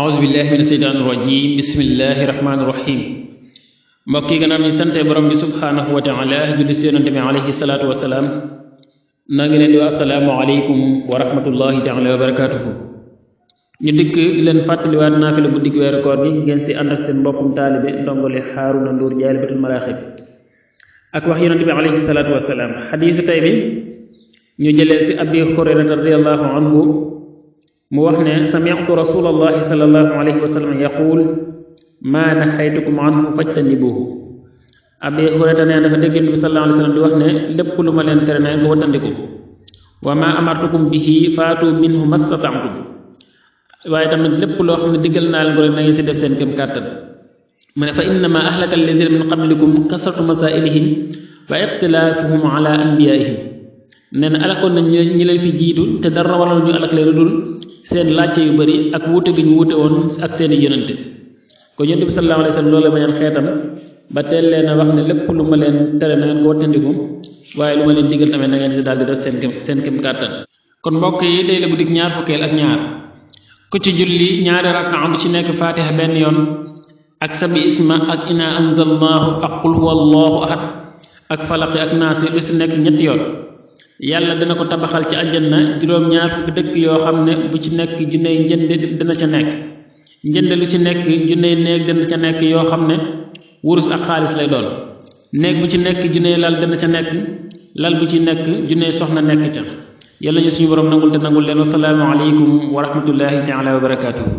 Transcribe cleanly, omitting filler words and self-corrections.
auzu billahi mina seytaani rajim bismillahi rahmaani rahim mbokk yi gannaaw ñu sante borom bi subhaanahu wa taala julli ci yonente bi alayhi salaatu wasalaam naa ngi leen di wax asalaamu aleykum wa rahmatullahi taala wa barakatuhu ñu dikk di leen fàttaliwaat naafila bu digg weeru koor gi ngeen si ànd ak seen mbokkum taalibe ndongole Haaruna Nduur Jaalibatul Maraaxib ak wax yonente bi alayhi salaatu wasalaam xadiisu tey bi ñu jëlee si abi hurayrata radiallahu anhu mu wax ne sami'tu rasulallahi sallallahu alayhi wa sallam yaqul maa nahaytukum anhu fajtanibuhu abi hurayra nee dafa dégg bi sallallahu alayhi wa sallam di wax ne lépp lu ma leen tere na nga wattandiku wa maa amartukum bihi faatu minhu mastata'tum waaye tamit lépp loo xam ne diggal naa leen ko rek na ngeen si def seen këm kàttan mu ne fa innama ahlaka allazina min qablikum kasratu masailihim wa ixtilaafuhum ala anbiyaihim nee na alakoon nañ ñi leen fi jiitu te dara waral ñu alak leen dul seen laajte yu bëri ak wuute gi ñu wuute woon ak seeni yonente ko yonent bi sallallahu alayhi wa sallam loolu la bañal xeetam ba teel leen a wax ne lépp lu ma leen tere na ngeen ko wattandiku waaye lu ma leen digal tamit na ngeen si daal di def seen kem kàttan kon mbokk yi tey la guddik ñaar fukkeel ak ñaar ku ci julli ñaari rakka bu ci nekk fatiha benn yoon ak sabi isma ak ina anzalnaahu ak qul huwa allahu ahad ak falaqi ak naasi lu si nekk ñetti yoon yàlla dana ko tabaxal ci àjjana juróom-ñaar fukki dëkk yoo xam ne bu ci nekk junney njënd dana ca nekk njënd lu ci nekk junney néeg dana ca nekk yoo xam ne wurus ak xaalis lay doon néeg bu ci nekk junney lal dana ca nekk lal bu ci nekk junney soxna nekk ca yàlla ñu suñu borom nangul te nangul leen wasalaamu aleykum wa rahmatullahi taala wa barakaatuhu